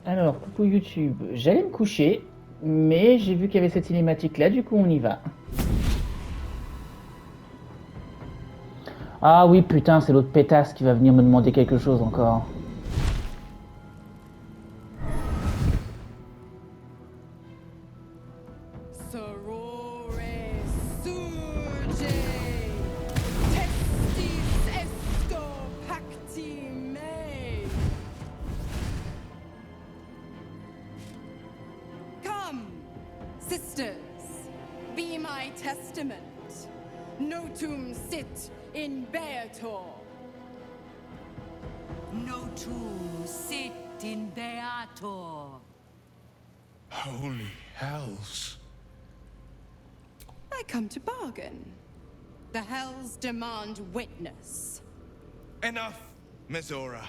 Alors, coucou YouTube, j'allais me coucher, mais j'ai vu qu'il y avait cette cinématique là, du coup on y va. Ah oui, putain, c'est l'autre pétasse qui va venir me demander quelque chose encore. Sisters, be my testament. Notum sit in Beator. Notum sit in Beator. Holy hells. I come to bargain. The hells demand witness. Enough, Mizora.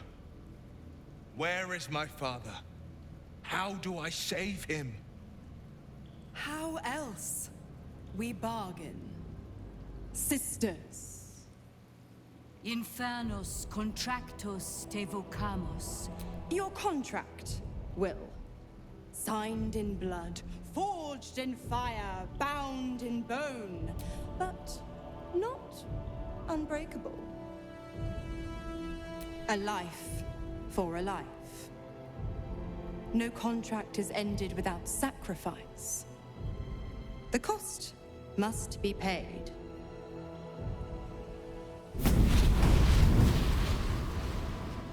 Where is my father? How do I save him? How else? We bargain. Sisters. Infernos contractos te vocamos. Your contract, Will. Signed in blood, forged in fire, bound in bone, but not unbreakable. A life for a life. No contract is ended without sacrifice. The cost must be paid.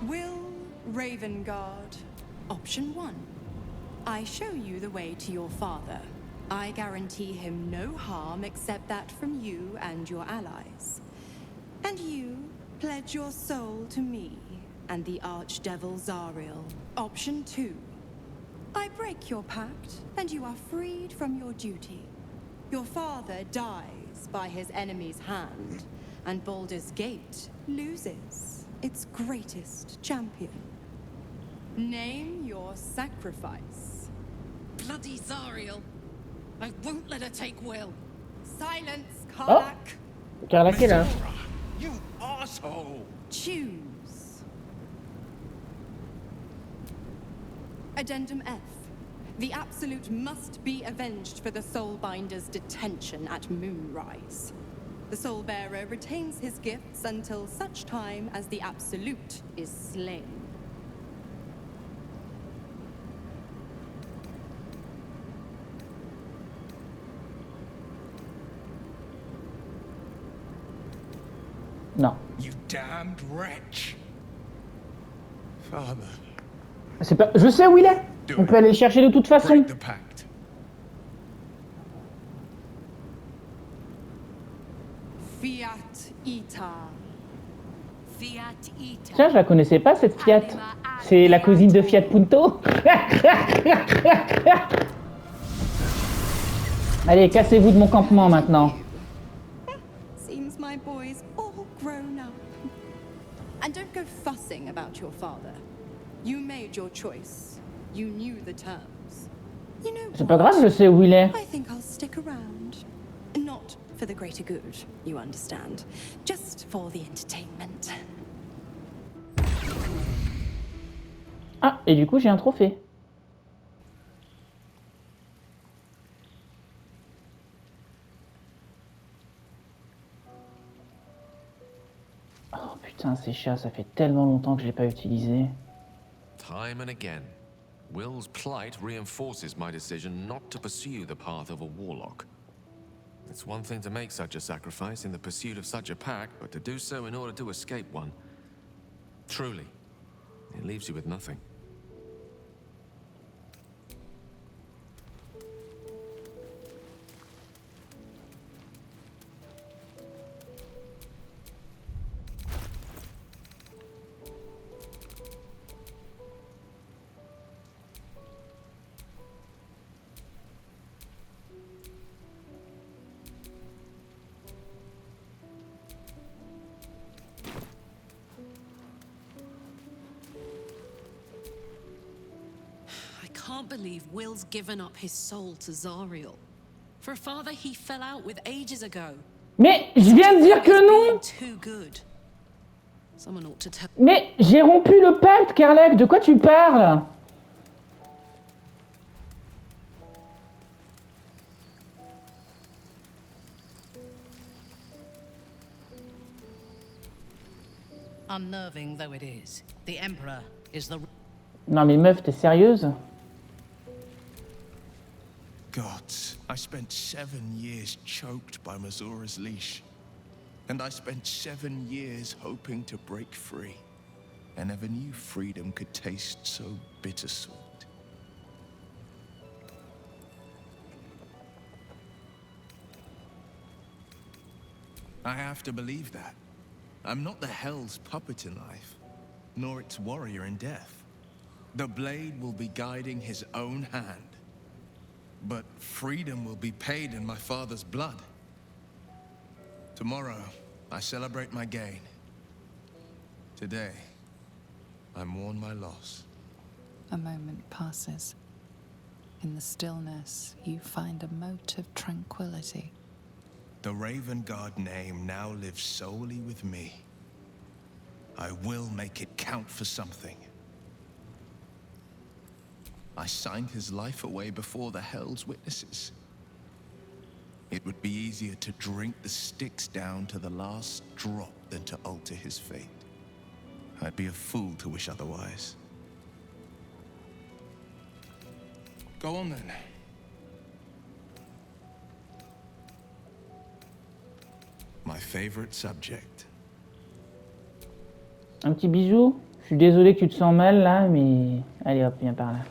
Will Ravengard, option 1. I show you the way to your father. I guarantee him no harm except that from you and your allies. And you pledge your soul to me and the Archdevil Zariel. Option 2. I break your pact, and you are freed from your duty. Your father dies by his enemy's hand, and Baldur's Gate loses its greatest champion. Name your sacrifice. Bloody Zariel. I won't let her take Will. Silence, Karlak. Karlak est là. Mizora, you asshole! Choose. Addendum F. The Absolute must be avenged for the Soulbinder's detention at Moonrise. The Soulbearer retains his gifts until such time as the Absolute is slain. Non. You damned wretch! Father, C'est pas... Je sais où il est. On peut aller le chercher de toute façon. break the pact. Fiat Ita. Fiat ita. Tiens, je la connaissais pas cette Fiat. C'est la cousine de Fiat Punto. Allez, cassez-vous de mon campement maintenant. Seems my boy's all grown up. And don't go fussing about your father. You made your choice. You knew the terms. You know C'est pas grave, je sais où il est. I think I'll stick around. Not for the greater good, you understand. Just for the entertainment. Ah, et du coup, j'ai un trophée. Oh putain, ces chats, ça fait tellement longtemps que je l'ai pas utilisé. Time and again, Will's plight reinforces my decision not to pursue the path of a warlock. It's one thing to make such a sacrifice in the pursuit of such a pact, but to do so in order to escape one. Truly, it leaves you with nothing. I can't believe Will's given up his soul to Zariel. For a father he fell out with ages ago. Mais je viens de dire que non. Too good. Someone ought to tell. Mais j'ai rompu le pacte, Karlak. De quoi tu parles? Unnerving though it is, the Emperor is the... Non mais meuf, t'es sérieuse? Gods, I spent 7 years choked by Mazora's leash. And I spent 7 years hoping to break free. I never knew freedom could taste so bittersweet. I have to believe that. I'm not the Hell's puppet in life, nor its warrior in death. The blade will be guiding his own hand. But freedom will be paid in my father's blood. Tomorrow, I celebrate my gain. Today, I mourn my loss. A moment passes. In the stillness, you find a mote of tranquility. The Raven Guard name now lives solely with me. I will make it count for something. I signed his life away before the Hell's witnesses. It would be easier to drink the Styx down to the last drop than to alter his fate. I'd be a fool to wish otherwise. Go on then. My favorite subject. Un petit bisou. Je suis désolé que tu te sens mal là, mais allez hop, viens par là.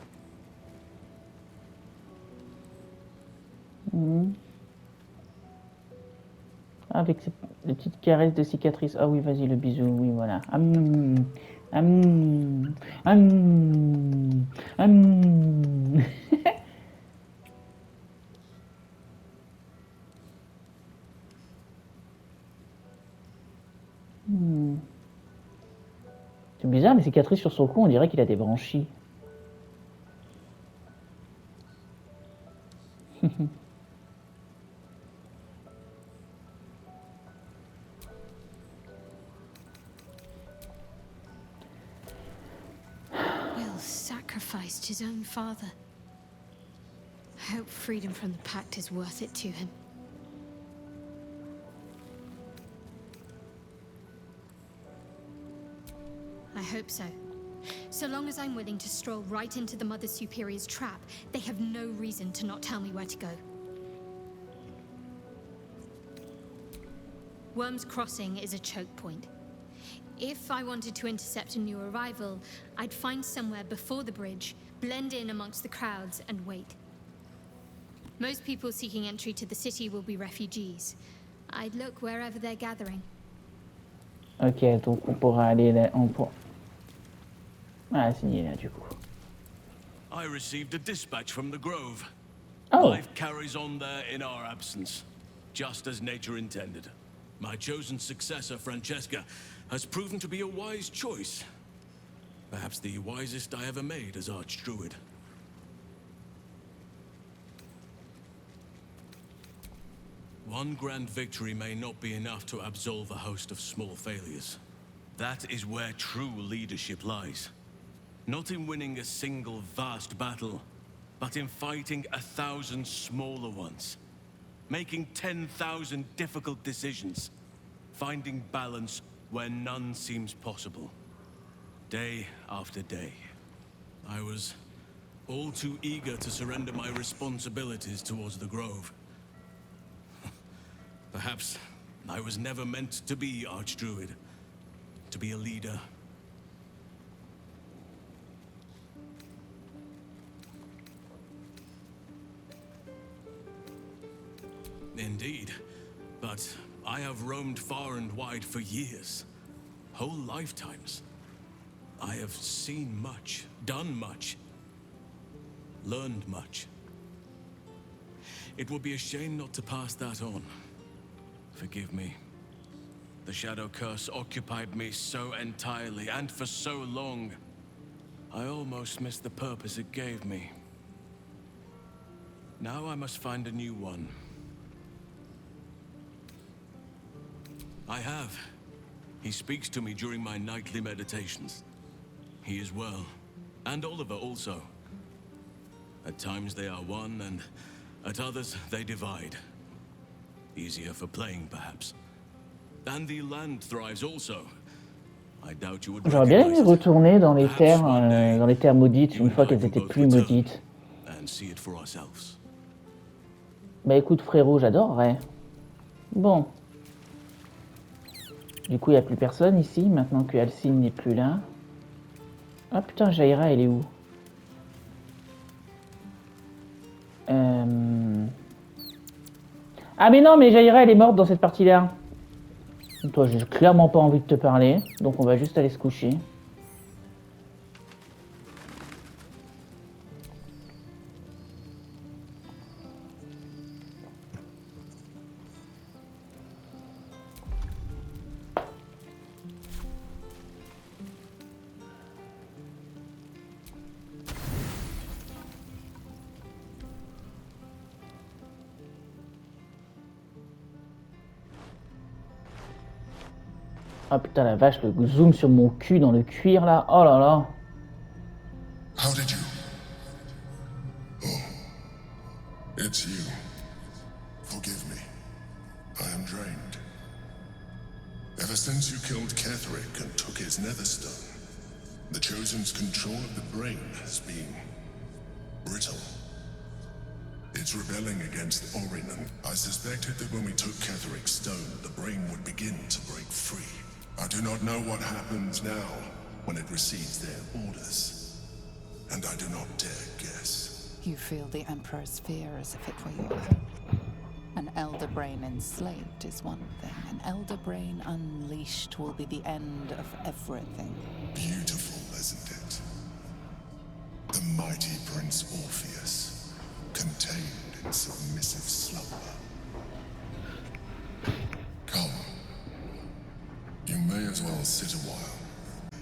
Avec les petites caresses de cicatrices. Ah oui, vas-y, le bisou, oui, voilà. C'est bizarre, les cicatrices sur son cou, on dirait qu'il a des branchies. Will sacrificed his own father. I hope freedom from the Pact is worth it to him. I hope so. So long as I'm willing to stroll right into the Mother Superior's trap, they have no reason to not tell me where to go. Worm's Crossing is a choke point. If I wanted to intercept a new arrival, I'd find somewhere before the bridge, blend in amongst the crowds, and wait. Most people seeking entry to the city will be refugees. I'd look wherever they're gathering. Ok, donc on pourra aller là. Ah, signé là du coup. I received a dispatch from the Grove. Oh. Life carries on there in our absence, just as nature intended. My chosen successor, Francesca, has proven to be a wise choice. Perhaps the wisest I ever made as Archdruid. One grand victory may not be enough to absolve a host of small failures. That is where true leadership lies. Not in winning a single vast battle, but in fighting 1,000 smaller ones. Making 10,000 difficult decisions. Finding balance where none seems possible. Day after day. I was all too eager to surrender my responsibilities towards the Grove. Perhaps I was never meant to be Archdruid. To be a leader. Indeed, but I have roamed far and wide for years, whole lifetimes. I have seen much, done much, learned much. It would be a shame not to pass that on. Forgive me. The Shadow Curse occupied me so entirely and for so long, I almost missed the purpose it gave me. Now I must find a new one. I have. He speaks to me during my nightly meditations. He is well. And Oliver also. At times they are one, and at others they divide. Easier for playing, perhaps. And the land thrives also. I doubt you would J'aurais bien aimé recognize it. retourner dans Perhaps les terres maudites you une and fois I qu'elles can étaient both plus return maudites. and see it for ourselves. Bah écoute frérot, j'adorerais. Bon. Du coup, il n'y a plus personne ici, maintenant que Alcine n'est plus là. Ah putain, Jaira, elle est où? Ah mais non, mais Jaira, elle est morte dans cette partie-là. Toi, j'ai clairement pas envie de te parler, donc on va juste aller se coucher. Ah putain la vache, le zoom sur mon cul dans le cuir là, oh là là. How did you? Oh, it's you. Forgive me. I am drained. Ever since you killed Ketherick and took his netherstone, the Chosen's control of the brain has been brittle. It's rebelling against Orinen. I suspected that when we took Ketherick's stone, the brain would begin to break free. I do not know what happens now when it receives their orders. And I do not dare guess. You feel the Emperor's fear as if it were your own. An elder brain enslaved is one thing. An elder brain unleashed will be the end of everything. Beautiful, isn't it? The mighty Prince Orpheus, contained in submissive slumber. Come. You may as well sit a while.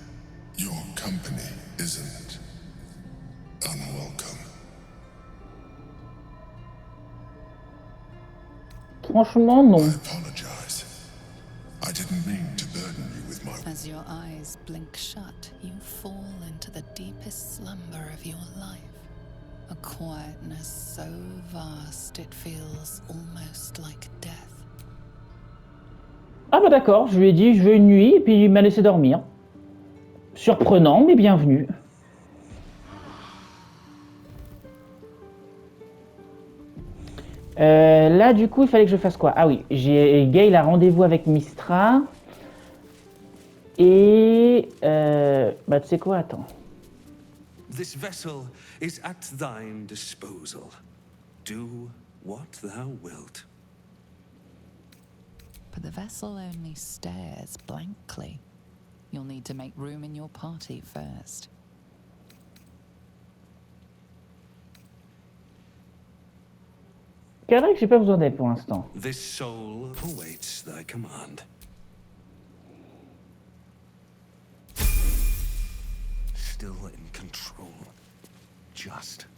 Your company isn't unwelcome. Franchement, non. I apologize. I didn't mean to burden you with my... As your eyes blink shut, you fall into the deepest slumber of your life. A quietness so vast it feels almost like death. Ah bah d'accord, je lui ai dit je veux une nuit et puis il m'a laissé dormir. Surprenant mais bienvenu. Là du coup il fallait que je fasse quoi? Ah oui, Gale a rendez-vous avec Mystra. Et bah tu sais quoi, attends. This vessel is at thine disposal. Do what thou wilt. But the vessel only stares blankly. You'll need to make room in your party first. C'est vrai que j'ai pas besoin d'aide pour l'instant. This soul awaits thy command. Still in control. Just.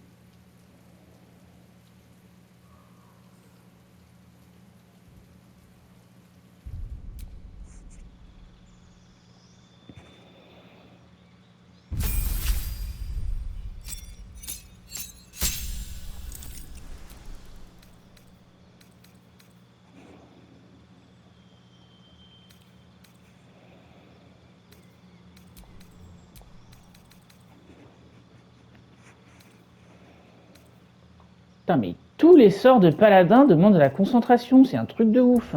Putain, mais tous les sorts de paladin demandent de la concentration, c'est un truc de ouf.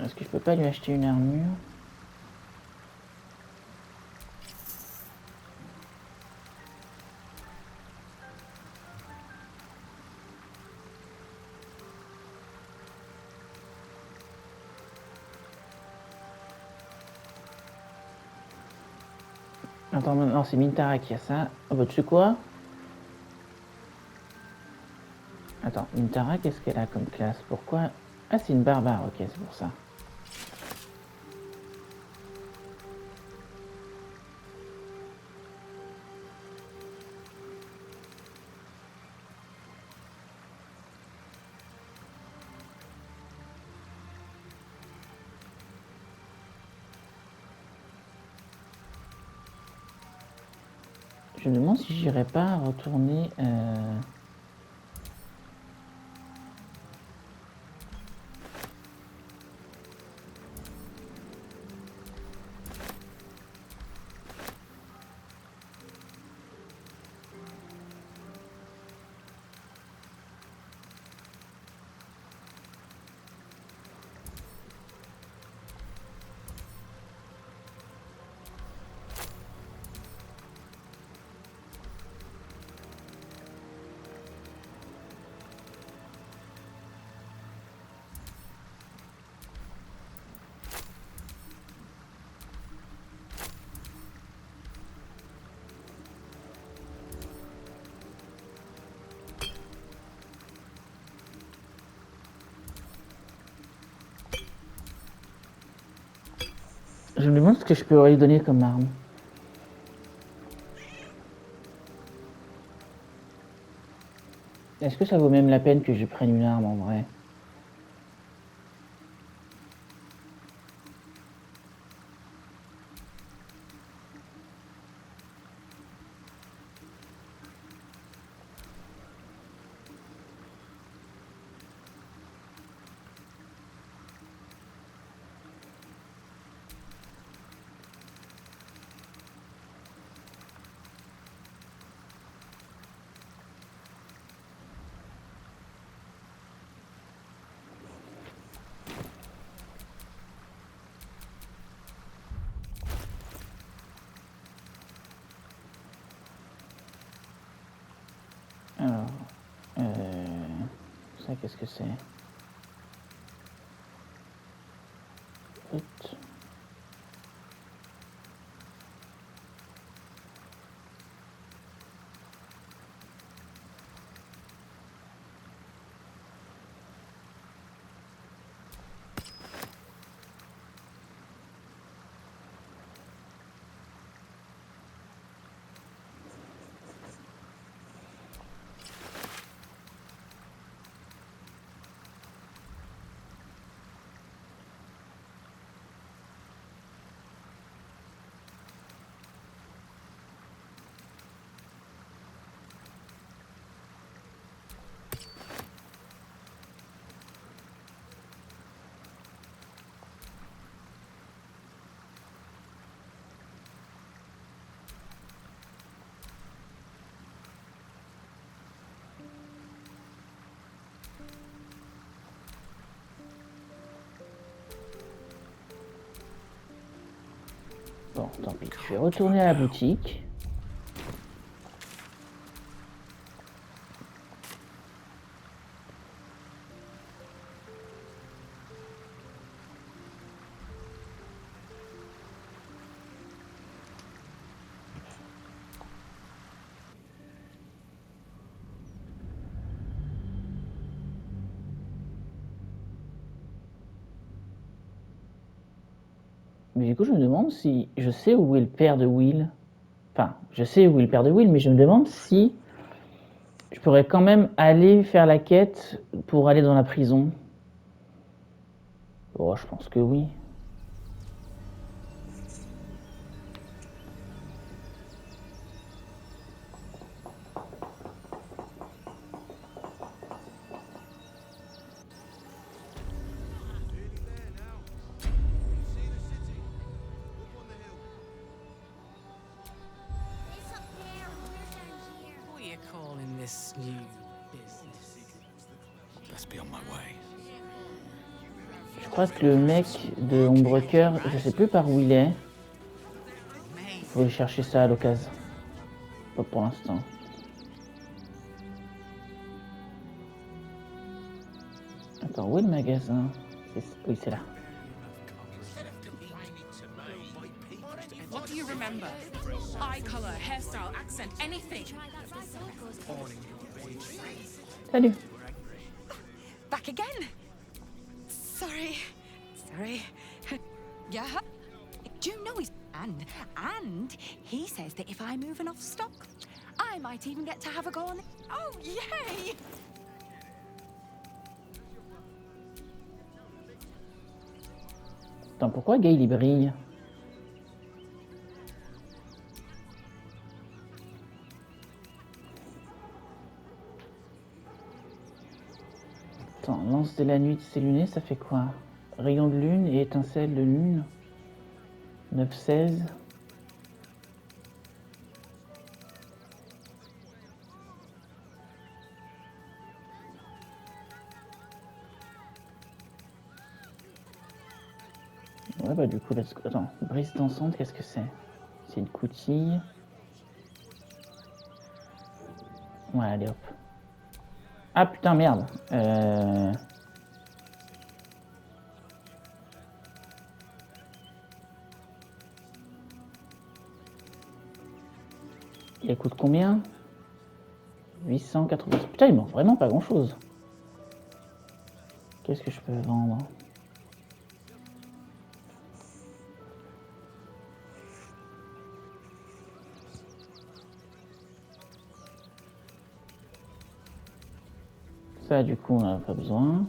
Est-ce que je peux pas lui acheter une armure? Attends, non, c'est Mintara qui a ça. Oh bah tu sais quoi? Attends, Mintara, qu'est-ce qu'elle a comme classe? Pourquoi Ah, c'est une barbare, ok, c'est pour ça. Je me demande si j'irais pas retourner... Je me demande ce que je peux lui donner comme arme. Est-ce que ça vaut même la peine que je prenne une arme en vrai? Alors, ça qu'est-ce que c'est? Hop. Bon, tant pis, je vais retourner à la boutique. Mais du coup, je me demande si je sais où est le père de Will. Enfin, je sais où est le père de Will, mais je me demande si je pourrais quand même aller faire la quête pour aller dans la prison. Oh, je pense que oui. What are you calling this new business? Best be on my way. Je crois que le mec de Ombrecoeur, je sais plus par où il est. Faut aller chercher ça à l'occasion. Pas pour l'instant. Attends, où est le magasin? Oui, c'est là. What do you remember? Eye color, hairstyle, accent, anything. Salut. Back again. Sorry. Yeah. Do you know he's and he says that if I move enough stock, I might even get to have a go on it. Oh, yay! Attends, pourquoi Gale il brille? Attends, lance de la nuit de ses lunettes, ça fait quoi? Rayon de lune et étincelle de lune. 9-16. Ouais, bah du coup, attends, brise dansante, qu'est-ce que c'est? C'est une coutille. Ouais, allez hop. Ah putain, merde. Il coûte combien? 880. Putain, il manque vraiment pas grand chose. Qu'est-ce que je peux vendre? Ça, du coup, on n'a pas besoin.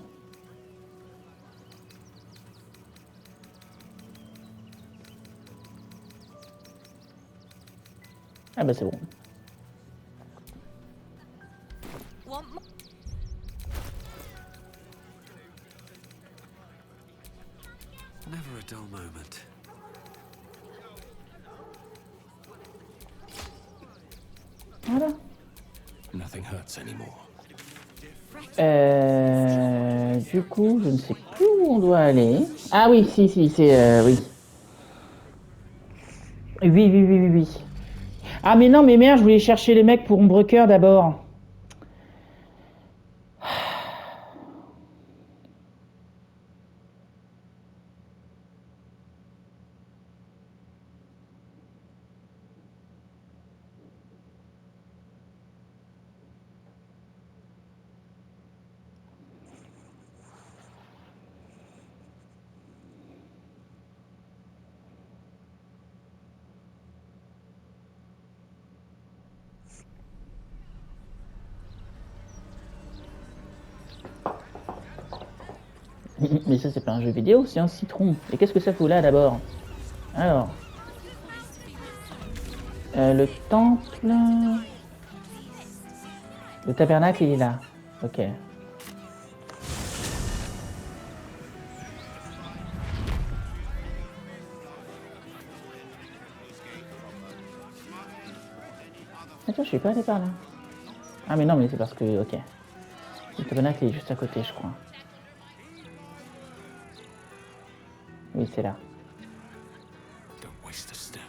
Ah bah c'est bon. Never a dull moment. Voilà. Nothing hurts anymore. Du coup, je ne sais plus où on doit aller. Ah oui, si, c'est... oui. Oui. Ah mais non, mais merde, je voulais chercher les mecs pour Ombrecoeur d'abord. Mais ça, c'est pas un jeu vidéo, c'est un citron. Et qu'est-ce que ça fout là d'abord? Alors. Le temple. Le tabernacle, il est là. Ok. Attends, je suis pas allé par là. Ah, mais non, mais c'est parce que. Ok. Le tabernacle est juste à côté, je crois. Oui, c'est là. Don't waste a step.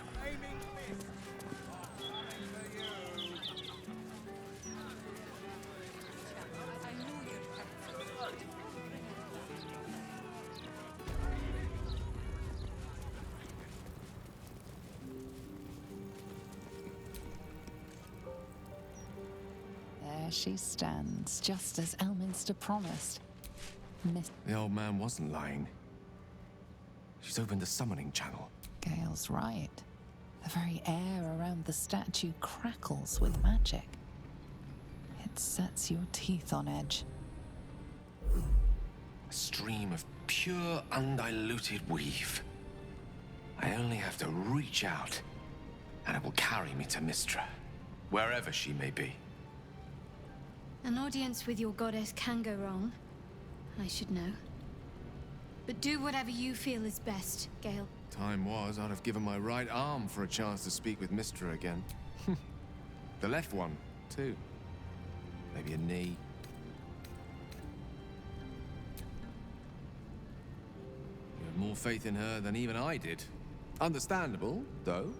There she stands, just as Elminster promised. The old man wasn't lying. She's opened the summoning channel. Gale's right. The very air around the statue crackles with magic. It sets your teeth on edge. A stream of pure, undiluted weave. I only have to reach out, and it will carry me to Mystra, wherever she may be. An audience with your goddess can go wrong. I should know. But do whatever you feel is best, Gale. Time was, I'd have given my right arm for a chance to speak with Mystra again. The left one, too. Maybe a knee. You have more faith in her than even I did. Understandable, though,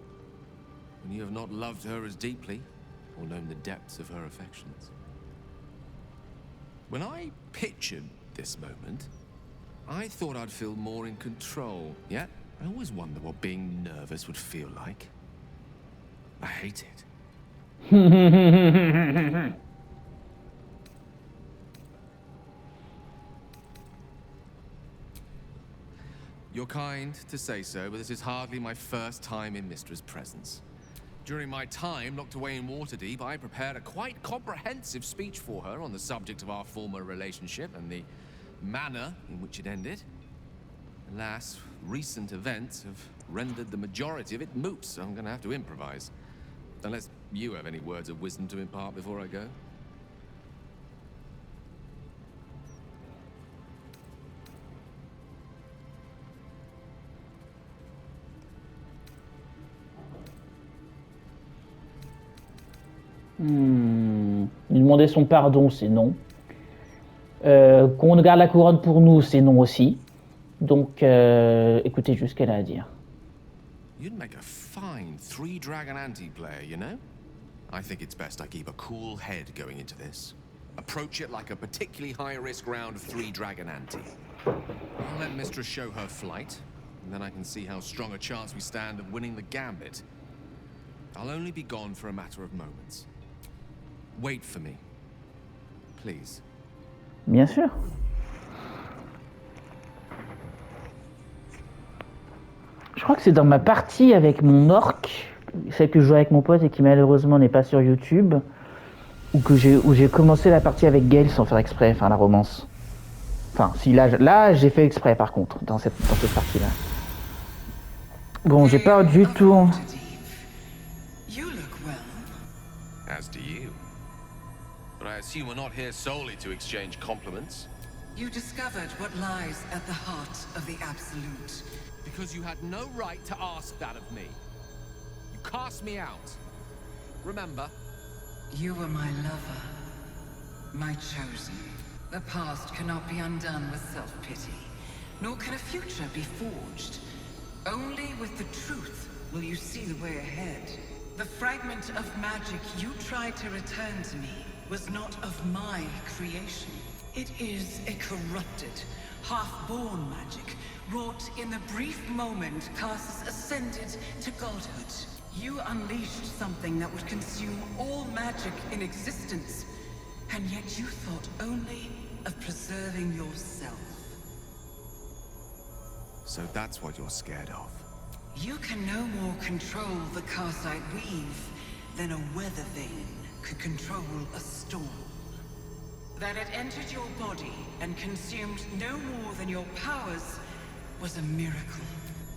when you have not loved her as deeply, or known the depths of her affections. When I pictured this moment, I thought I'd feel more in control. Yeah, I always wonder what being nervous would feel like. I hate it. You're kind to say so, but this is hardly my first time in Mystra's presence. During my time locked away in Waterdeep, I prepared a quite comprehensive speech for her on the subject of our former relationship and the manner in which it ended. Alas, recent events have rendered the majority of it moot, so I'm gonna have to improvise. Unless you have any words of wisdom to impart before I go. Lui demander son pardon, c'est non. Qu'on garde la couronne pour nous, c'est non aussi. Donc, écoutez juste ce qu'elle a à dire. You'd make a fine three-dragon anti-player, you know? I think it's best I keep a cool head going into this. Approach it like a particularly high-risk round of three-dragon ante. I'll let Mistress show her flight, and then I can see how strong a chance we stand of winning the gambit. I'll only be gone for a matter of moments. Wait for me. Please. Bien sûr. Je crois que c'est dans ma partie avec mon orc, celle que je joue avec mon pote et qui malheureusement n'est pas sur YouTube, où j'ai commencé la partie avec Gale sans faire exprès, enfin la romance. Enfin, si là j'ai fait exprès par contre, dans cette partie-là. Bon, j'ai pas du tout... You look well. As do you. But I assume we're not here solely to exchange compliments. You discovered what lies at the heart of the Absolute. Because you had no right to ask that of me. You cast me out. Remember? You were my lover, my chosen. The past cannot be undone with self-pity, nor can a future be forged. Only with the truth will you see the way ahead. The fragment of magic you tried to return to me was not of my creation. It is a corrupted, half-born magic, wrought in the brief moment Carsus ascended to godhood. You unleashed something that would consume all magic in existence, and yet you thought only of preserving yourself. So that's what you're scared of. You can no more control the Karsite weave than a weather vane could control a storm. That it entered your body and consumed no more than your powers was a miracle.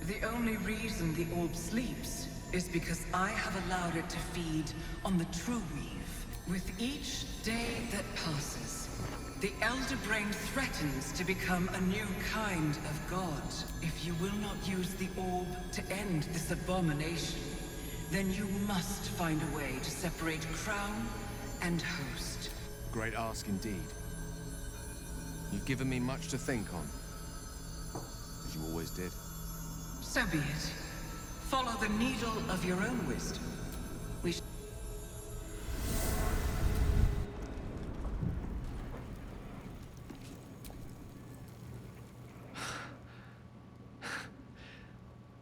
The only reason the orb sleeps is because I have allowed it to feed on the true weave. With each day that passes, the Elder Brain threatens to become a new kind of god. If you will not use the orb to end this abomination, then you must find a way to separate crown and host. Great ask indeed. You've given me much to think on. As you always did. So be it. Follow the needle of your own wisdom.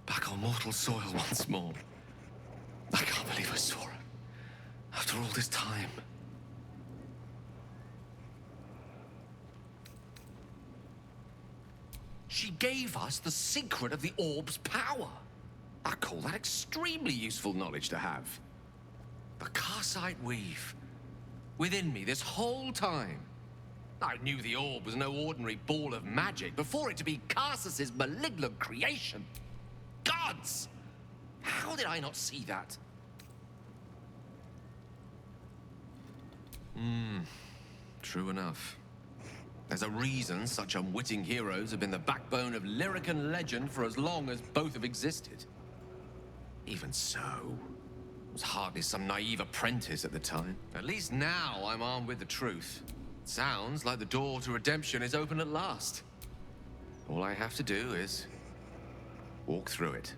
Back on mortal soil once more. I can't believe I saw her. After all this time. She gave us the secret of the orb's power. I call that extremely useful knowledge to have. The Karsite weave. Within me this whole time. I knew the orb was no ordinary ball of magic before it to be Carsus's malignant creation. Gods! How did I not see that? True enough. There's a reason such unwitting heroes have been the backbone of lyric and legend for as long as both have existed. Even so, I was hardly some naive apprentice at the time. At least now I'm armed with the truth. It sounds like the door to redemption is open at last. All I have to do is walk through it,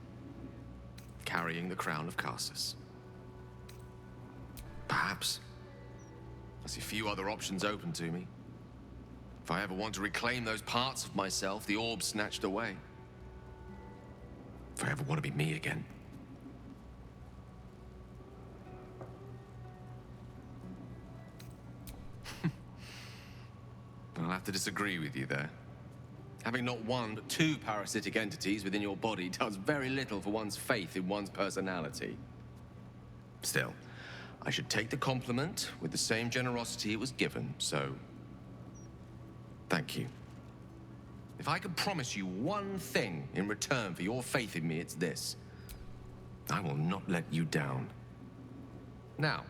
carrying the crown of Carsus. Perhaps I see few other options open to me. If I ever want to reclaim those parts of myself the orb snatched away. If I ever want to be me again. I'll have to disagree with you there. Having not one but two parasitic entities within your body does very little for one's faith in one's personality. Still, I should take the compliment with the same generosity it was given, so thank you. If I could promise you one thing in return for your faith in me, it's this. I will not let you down. Now,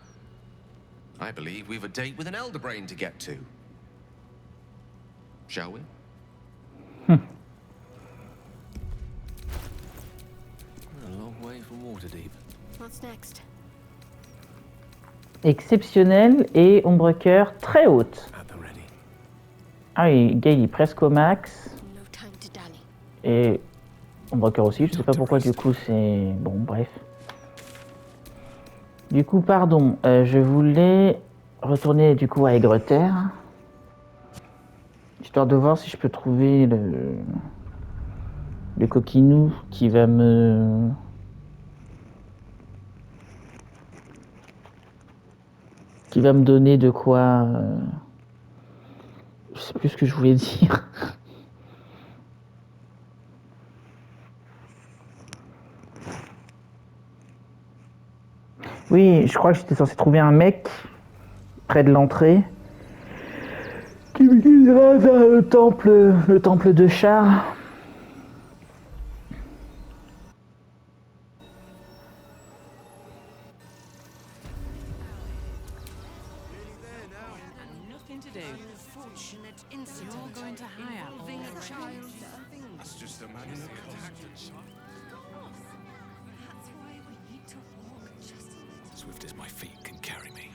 I believe we've a date with an elder brain to get to. Shall we? A long way from Waterdeep. What's next? Exceptionnel et ombre cœur très haute. Ah oui, Gale est presque au max. Et ombre cœur aussi, je sais pas pourquoi du coup c'est... Bon, bref. Du coup, pardon, je voulais retourner du coup à Aigre-Terre. Histoire de voir si je peux trouver le coquinou qui va me... qui va me donner de quoi... Je sais plus ce que je voulais dire. Oui, je crois que j'étais censé trouver un mec près de l'entrée qui me guidera vers le temple de Char. Swift as my feet can carry me.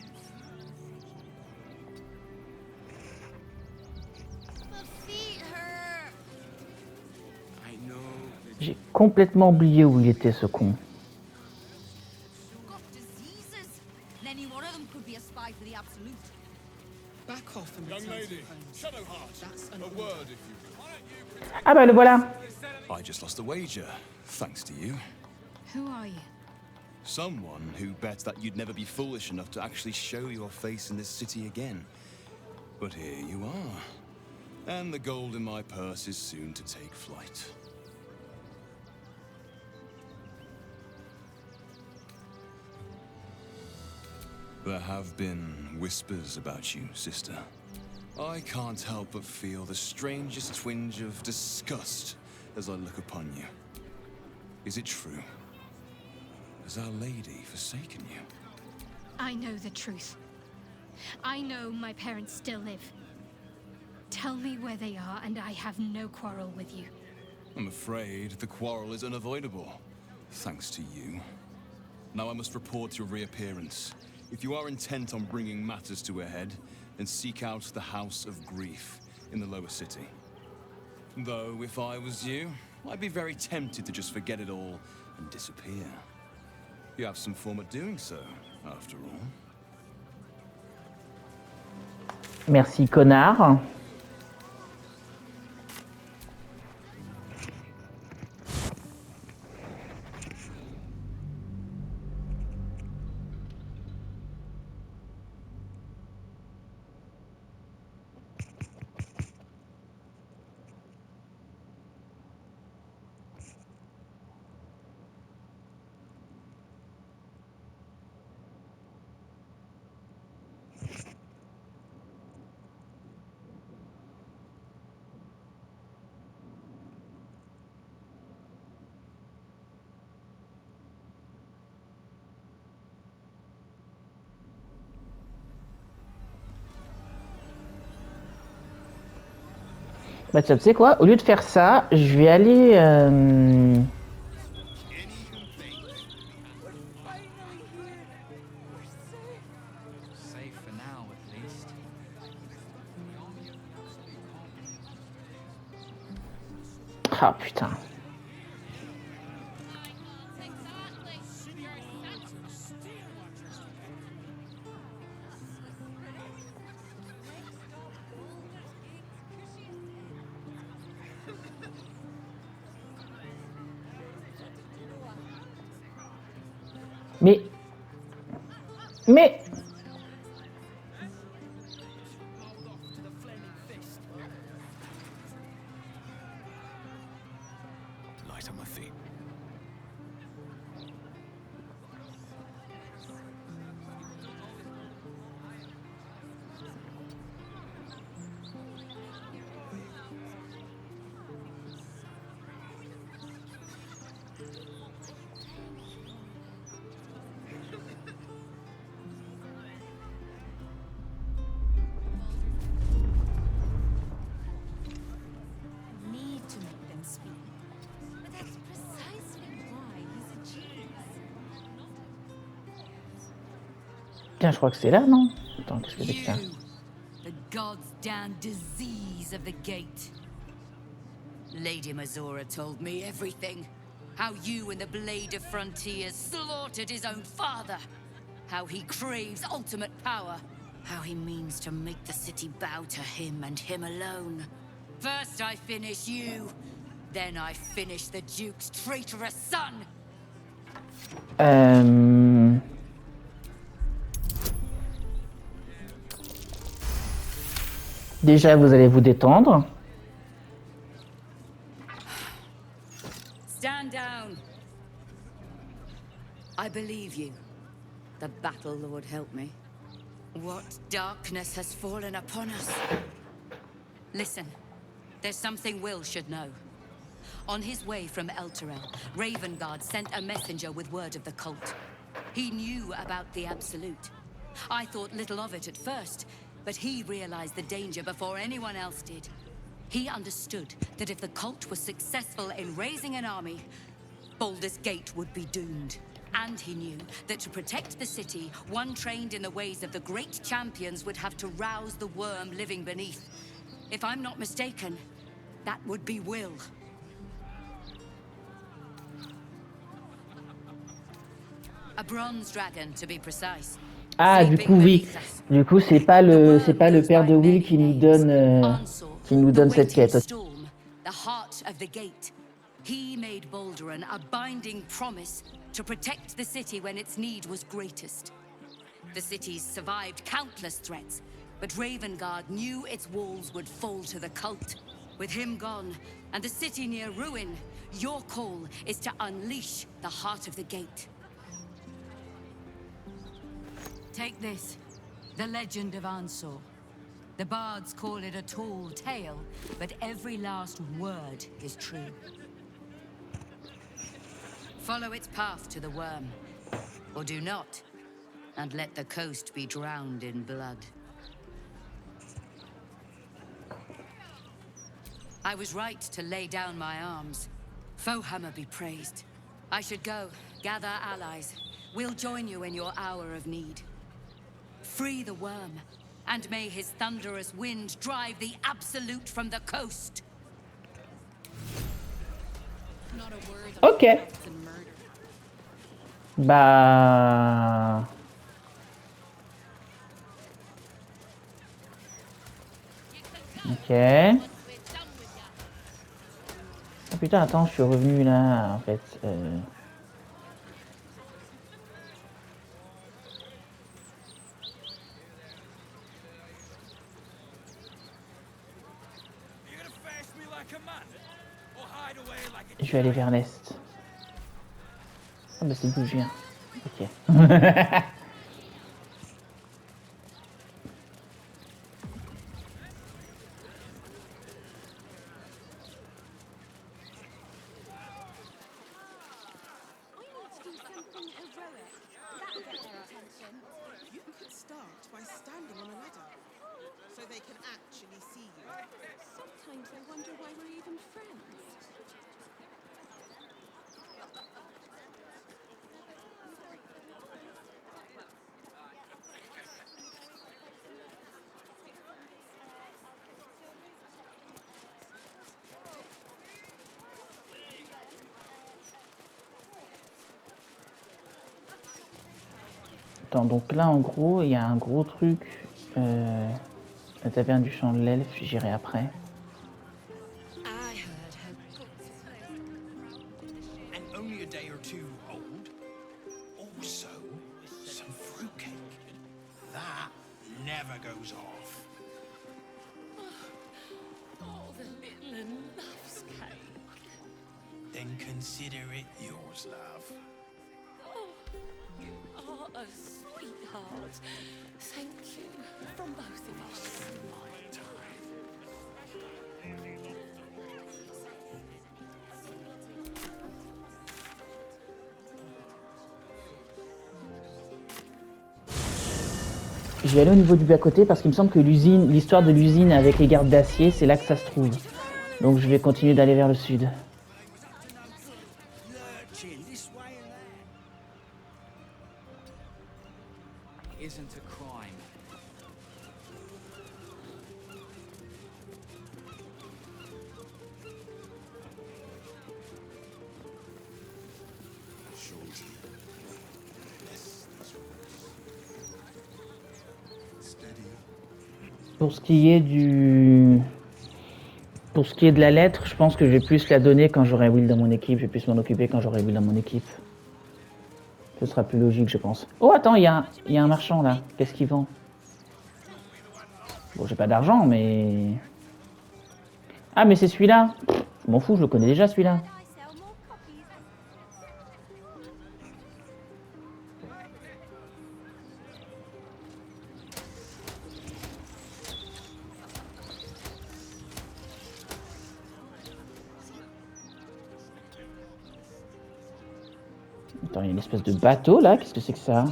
J'ai complètement oublié où il était ce con. Ah bah le voilà. I just lost a wager, thanks to you. Who are you? Someone who bet that you'd never be foolish enough to actually show your face in this city again. But here you are. And the gold in my purse is soon to take flight. There have been whispers about you, sister. I can't help but feel the strangest twinge of disgust as I look upon you. Is it true? Has Our Lady forsaken you? I know the truth. I know my parents still live. Tell me where they are, and I have no quarrel with you. I'm afraid the quarrel is unavoidable, thanks to you. Now I must report your reappearance. If you are intent on bringing matters to a head, then seek out the House of Grief in the lower city. Though, if I was you, I'd be very tempted to just forget it all and disappear. You have some form of doing so, after all. Merci, connard. Bah tu sais quoi, au lieu de faire ça, je vais aller... Ah putain. Mais... Tiens, je crois que c'est là, non? Attends, qu'est-ce que c'est que ça? The god's damned disease of the gate. Lady Mazora told me everything. How you and the Blade of Frontiers slaughtered his own father. How he craves ultimate power. How he means to make the city bow to him and him alone. First I finish you, then I finish the Duke's traitorous son. Déjà, vous allez vous détendre. Stand down. I believe you. The Battle Lord help me. What darkness has fallen upon us? Listen, there's something Will should know. On his way from Elturel, Ravengard sent a messenger with word of the cult. He knew about the Absolute. I thought little of it at first, but he realized the danger before anyone else did. He understood that if the cult was successful in raising an army, Baldur's Gate would be doomed. And he knew that to protect the city, one trained in the ways of the great champions would have to rouse the worm living beneath. If I'm not mistaken, that would be Will. A bronze dragon, to be precise. Ah, du coup, oui. Du coup, c'est pas le père de Will qui nous donne cette quête. The heart of the gate. He made Baldur a binding promise to protect the city when its need was greatest. The city's survived countless threats, but Ravengard knew its walls would fall to the cult. With him gone, and the city near ruin, your call is to unleash the heart of the gate. Take this, the legend of Ansor. The bards call it a tall tale, but every last word is true. Follow its path to the worm, or do not, and let the coast be drowned in blood. I was right to lay down my arms. Fohammer be praised. I should go, gather allies. We'll join you in your hour of need. Free the worm, and may his thunderous wind drive the Absolute from the coast. Ok. Bah... Ok. Oh putain, attends, je suis revenu là, en fait. Je vais aller vers l'est. Ah bah c'est d'où je viens. Ok. Attends, donc là en gros il y a un gros truc, la taverne du champ de l'elfe, j'irai après. Je vais aller au niveau du bas-côté parce qu'il me semble que l'histoire de l'usine avec les gardes d'acier, c'est là que ça se trouve. Donc je vais continuer d'aller vers le sud. isn't a crime. Pour ce qui est de la lettre, je pense que je vais plus la donner quand j'aurai Will dans mon équipe. Je vais plus m'en occuper quand j'aurai Will dans mon équipe. Ce sera plus logique, je pense. Oh, attends, il y a un marchand, là. Qu'est-ce qu'il vend? Bon, j'ai pas d'argent, mais... Ah, mais c'est celui-là. Je m'en fous, je le connais déjà, celui-là. Attends, il y a une espèce de bateau, là. Qu'est-ce que c'est que ça?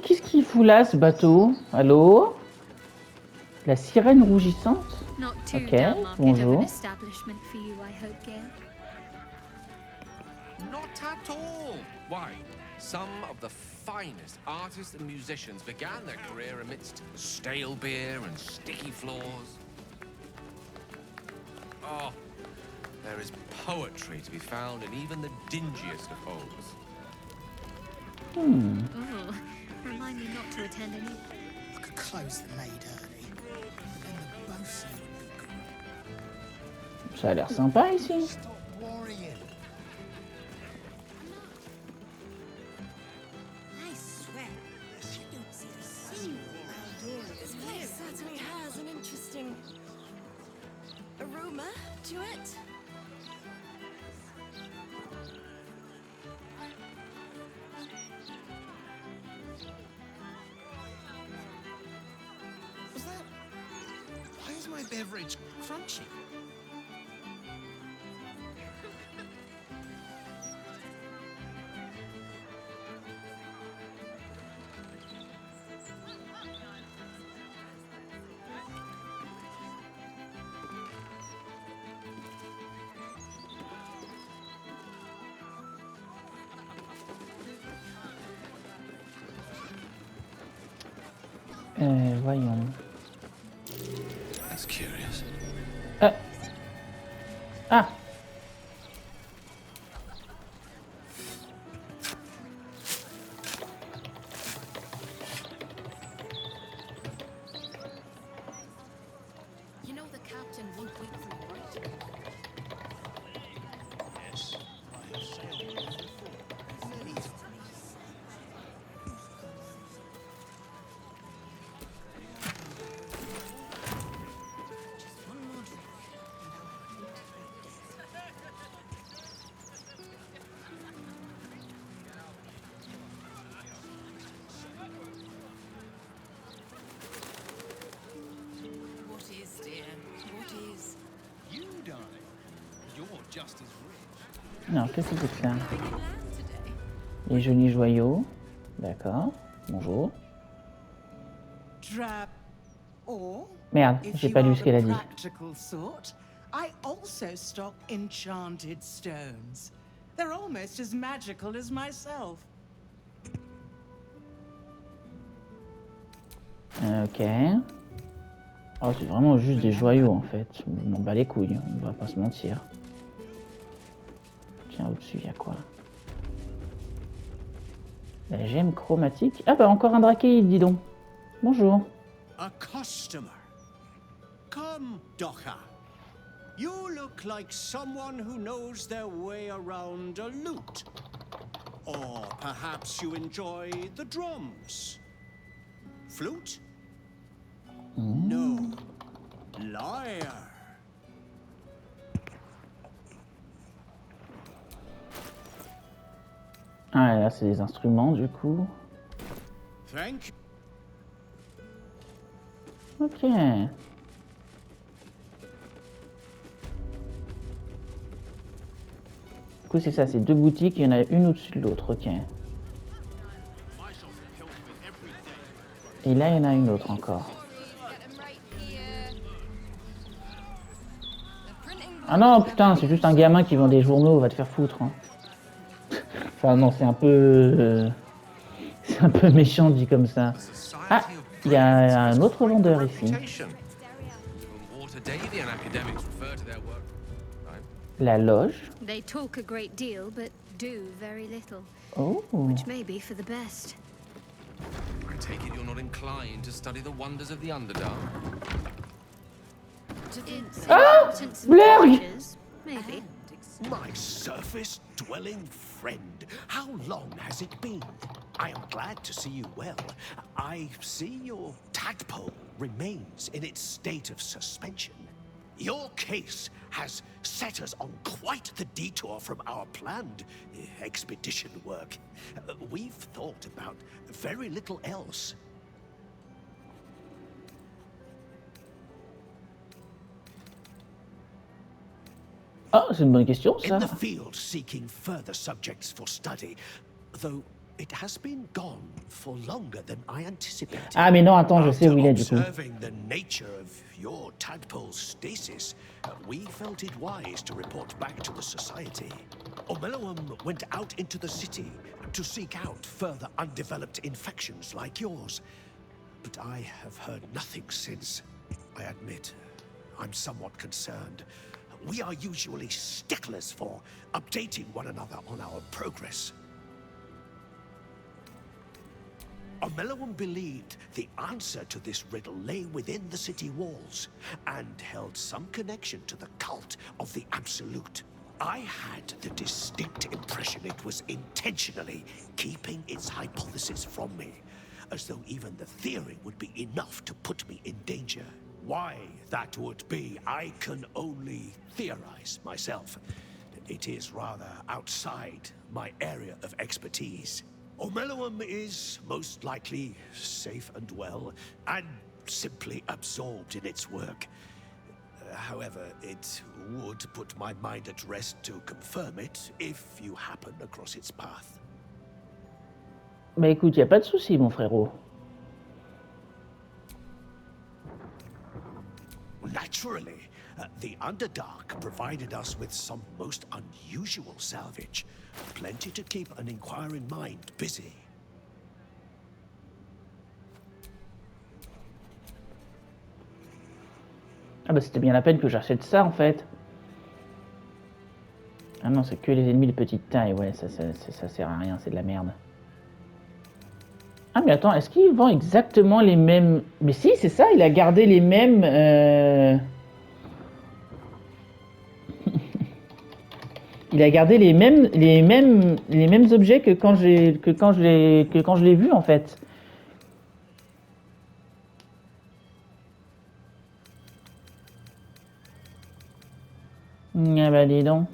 Qu'est-ce qu'il fout là, ce bateau? Allô? La sirène rougissante? Ok, bonjour. Not at all. Why? Some of the finest artists and musicians began their career amidst stale beer and sticky floors. Oh, there is poetry to be found in even the dingiest of homes. Oh, remind me not to attend any. I could close the maid early. Then the bosun would be Ça a l'air sympa ici. Stop worrying. I swear, you don't see the single Baldur. This place certainly has an interesting aroma to it. Why is my beverage crunchy? Voyons. That's curious. Ah! You know the captain won't wait for you, right? Yes, I have sailed with him before. Many times. Just one more drink, and I'll hate What is, dear? What is? You, darling, you're just as rich. Non, qu'est-ce que c'est que ça? Les jolis joyaux. D'accord. Bonjour. Trap. Or, Merde, if j'ai you pas lu are ce qu'elle a the dit. practical sort, I also stock enchanted stones. They're almost as magical as myself. Ok. Oh, c'est vraiment juste des joyaux en fait. Je m'en bats les couilles, on va pas se mentir. Tiens, au-dessus, il y a quoi? La gemme chromatique. Ah bah encore un drakeïde, dis donc. Bonjour. A customer. Come, Docha. You look like someone who knows their way around a lute. Or perhaps you enjoy the drums. Flute? No. Liar. Ah là, c'est des instruments du coup. Thank you. Ok. coup, c'est ça, c'est 2 boutiques, il y en a une au-dessus de l'autre, ok. Et là, il y en a une autre encore. Ah non, putain, c'est juste un gamin qui vend des journaux, va te faire foutre. Hein. Enfin non, c'est un peu méchant dit comme ça. Ah, il y a un autre vendeur ici. La loge. They talk a great deal, but do very little. Oh. Which may be for the best. I take it you're not inclined to study the wonders of the Underdark. Ah, Blurg! Maybe. My surface-dwelling friend, how long has it been? I am glad to see you well. I see your tadpole remains in its state of suspension. Your case has set us on quite the detour from our planned expedition work. We've thought about very little else. Ah, c'est une bonne question, ça. In the field seeking further subjects for study, though it has been gone for longer than I anticipated. Ah, mais non, attends, je sais où il est, du coup. Observing the nature of your tadpole's stasis, we felt it wise to report back to the society. Omeloum went out into the city to seek out further undeveloped infections like yours. But I have heard nothing since. I admit, I'm somewhat concerned. We are usually sticklers for updating one another on our progress. Omeloum believed the answer to this riddle lay within the city walls, and held some connection to the cult of the Absolute. I had the distinct impression it was intentionally keeping its hypothesis from me, as though even the theory would be enough to put me in danger. Why that would be, I can only theorize myself. It is rather outside my area of expertise. Omeloum is most likely safe and well, and simply absorbed in its work. However, it would put my mind at rest to confirm it if you happen across its path. Bah écoute, y a pas de souci, mon frérot. Naturally, the Underdark provided us with some most unusual salvage. Plenty to keep an inquiring mind busy. Ah bah c'était bien la peine que j'achète ça en fait. Ah non, c'est que les ennemis de petite taille, ouais, ça sert à rien, c'est de la merde. Ah mais attends, est-ce qu'il vend exactement les mêmes... Mais si, c'est ça, il a gardé les mêmes... Il a gardé les mêmes objets que quand je l'ai vu en fait. Ah bah dis donc.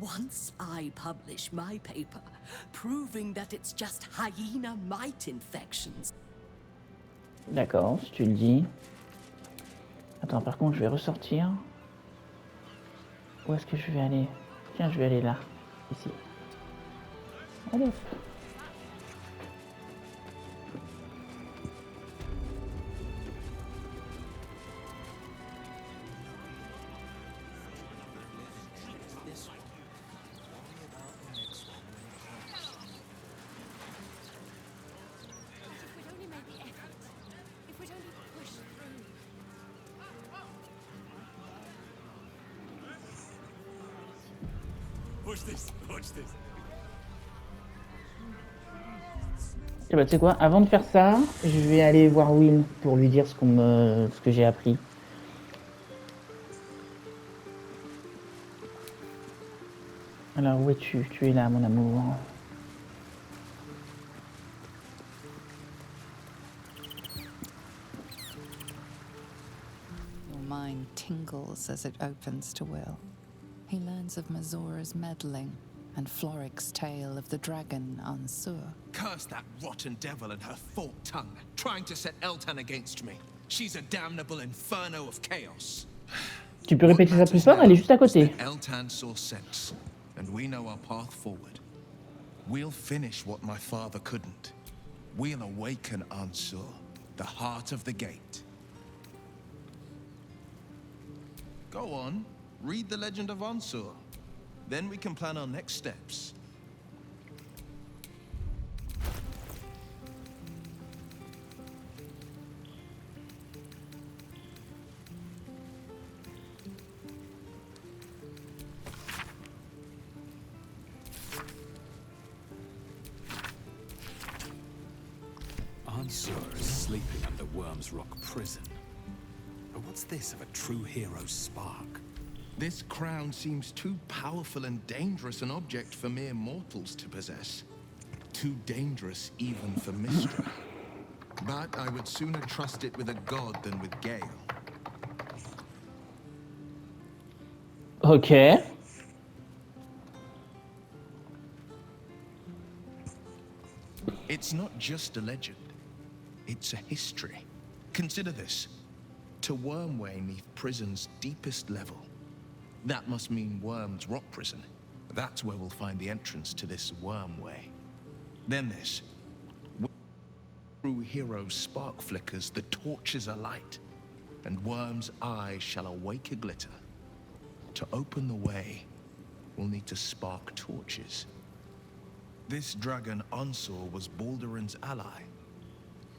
Once I publish my paper, proving that it's just hyena mite infections. D'accord, si tu le dis. Attends, par contre, je vais ressortir. Où est-ce que je vais aller? Tiens, je vais aller là, ici. Allez hop. Et bah tu sais quoi, avant de faire ça, je vais aller voir Will pour lui dire ce que j'ai appris. Alors où es-tu? Tu es là, mon amour. Your mind tingles as it opens to Will. He learns of Mazora's meddling and Floric's tale of the dragon on Sur. Curse that rotten devil and her forked tongue, trying to set Eltan against me. She's a damnable inferno of chaos. Tu peux répéter ça plus fort, elle est juste à côté. Eltan saw sense, and we know our path forward. We'll finish what my father couldn't. We'll awaken Ansur, the heart of the gate. Go on, read the legend of Ansur. Then we can plan our next steps. Ansur is sleeping under Worm's Rock prison. But what's this of a true hero's spark? This crown seems too powerful and dangerous an object for mere mortals to possess. Too dangerous even for Mystra. But I would sooner trust it with a god than with Gale. Ok. It's not just a legend. It's a history. Consider this. To Wormway neath prison's deepest level. That must mean Worm's Rock Prison. That's where we'll find the entrance to this Wormway. Then this. Through Hero's spark flickers, the torches are light, and Worm's eyes shall awake a glitter. To open the way, we'll need to spark torches. This dragon Ansur was Baldur's ally.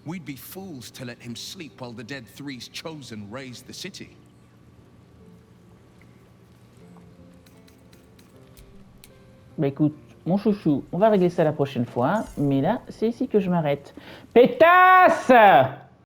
We'd be fools to let him sleep while the Dead Three's chosen raised the city. Bah écoute, mon chouchou, on va régler ça la prochaine fois, mais là, c'est ici que je m'arrête. Pétasse!